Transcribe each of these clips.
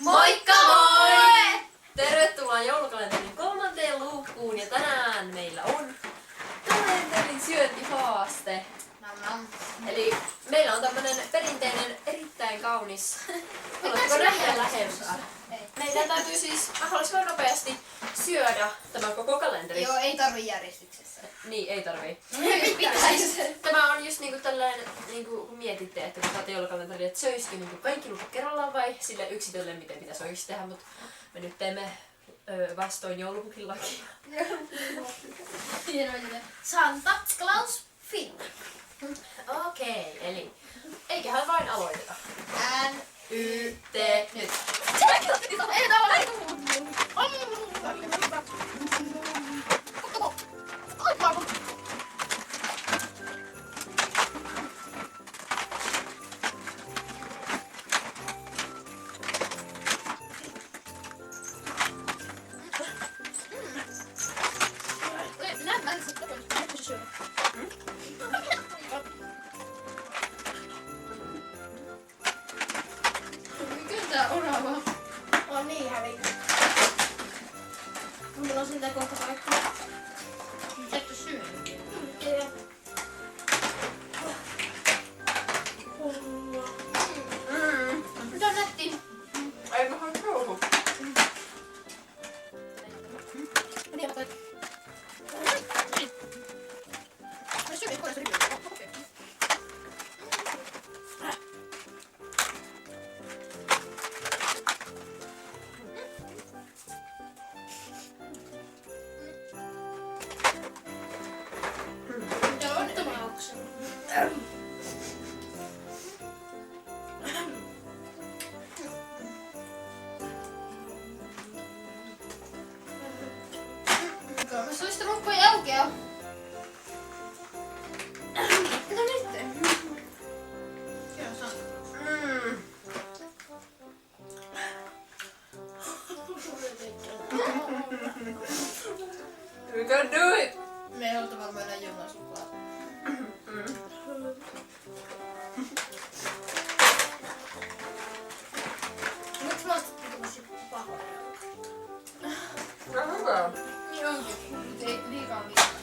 Moikka moi! Tervetuloa joulukalenterin 3. luukkuun ja tänään meillä on kalenterin syöntihaaste. Eli meillä on tämmönen perinteinen, erittäin kaunis. Haluatko nähdä lähempää? Meidän täytyy siis mahdollisimman nopeasti syödä tämä koko kalenteri. Joo, ei tarvi järjestyksessä. Niin, ei tarvii. Pitäis. Tämä on just niinku tällainen, niinku kun mietitte, että kun saatte joulukalenteri, että söisikö niinku kaikki luvut kerrallaan vai sille yksitellen, miten pitäisi oikeasti tehdä, mutta me nyt teemme vastoin joulupukin lakia. Santa Claus film. Okei, eli eiköhän vain aloiteta. N-Y-T Nyt. Ei täällä orava. On niin hävinnyt. Mulla on sitä kohta kaikki. Täytyy syödä. Kyllä. Mitä on nätti? Ei mä haluan jouhu. Mä suista lukkoja aukea. No nyt. Joo, se on. We can do it! Me ei haluta varmaan enää jollain suklaata. Miksi mä ostat tämmösiä pahoja? No hyvä. Niin onkin, mutta ei liikaa liikaa.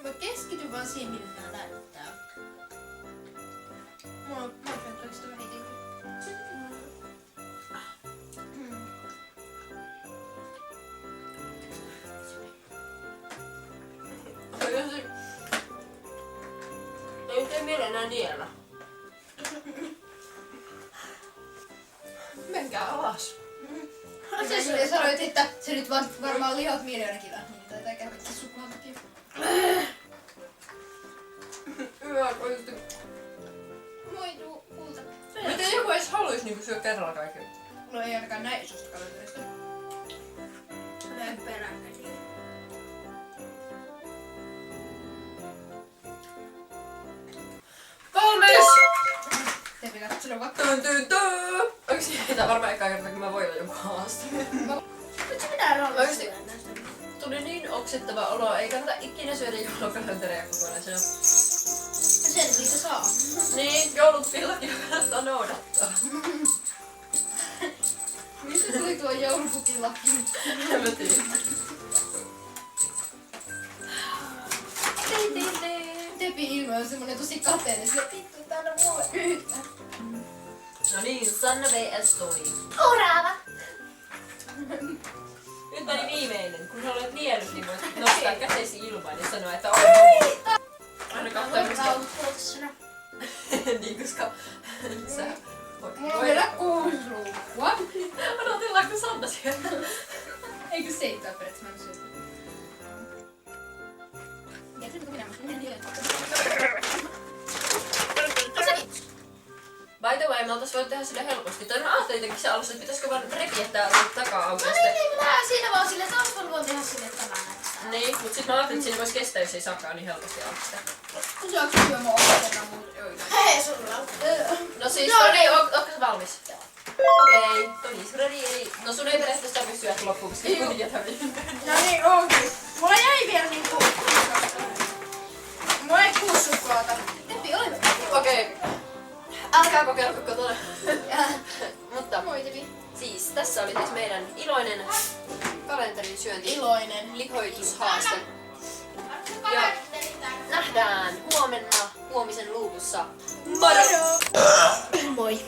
Mä keskityn vaan siihen, mitä tää näyttää. Mä oon sitä vähiten. Ei tee mielen enää niellä. Menkää alas. Sä sanoit, että se nyt varmaan lihat miljoona kiloa, niin taitaa käydä sukuaan takia. Hyvä, oikeesti. Moi tuu, kulta. Miten joku edes haluis niinku syö kerralla kaiken? No ei ainakaan näin isosta kalenterista. Näin peräkkäin. Valmis! Tepi katsella vaikka. Onko siitä varmaan eka kerta, kun mä voitan jonkun haasteen? Nyt se pitää olla Oikeesti? syödä näistä. Tuli niin oksettava olo, ei kannata ikinä syödä joulukalentereja kokonaisena. Sen siitä saa. Niin, joulupillakin kannattaa noudattaa. Mistä tuli tuo joulupukin laki? En mä tiedä. Tepi ilme on semmonen tosi kateellinen. Se vittu täällä mua yhtä. No niin, Sanna vs. Toni. Orava! Nyt meni viimeinen. Kun sä olet niellyt, niin voit nostaa kätesi ilmaan ja sanoa, että on homo. Aina katsoa, niin, koska sä Mulla on vielä 6 ruukua. odotellaanko Sanna sieltä? Eikö 7 periaatteessa mä en syö? Ja nyt minä. By the way, me oltais voitu tehdä sille helposti. Tai mä ajattelin jotenkin se alussa, että pitäisikö vaan repiä tää takaa auki. No niin, mä lähdin siinä vaan silleen, että olisi voinut tehdä sille tämän. Niin, mut sit mä ajattelin, että siinä vois kestää, jos ei saakaan niin helposti auki sitä. Saanko kysyä mua opetetaan muuta? Hei, sulla. No siis, no niin, ootko sä valmis? Okei, Tonis ready, eli... No sun ei periaatteessa tarvitse syödä loppuun, koska ei kuitenkin jätä No niin, onkin. Mulla jäi vielä niinku... Mulla ei 6 suklaata. Teppi, oli me. Okei. Älkää kokeilko kotona. Mutta Moi Tepi. siis tässä oli siis meidän iloinen kalenterin syönti. Iloinen. Lihoitushaaste. Ja nähdään huomenna huomisen luukussa. Moro! Moi.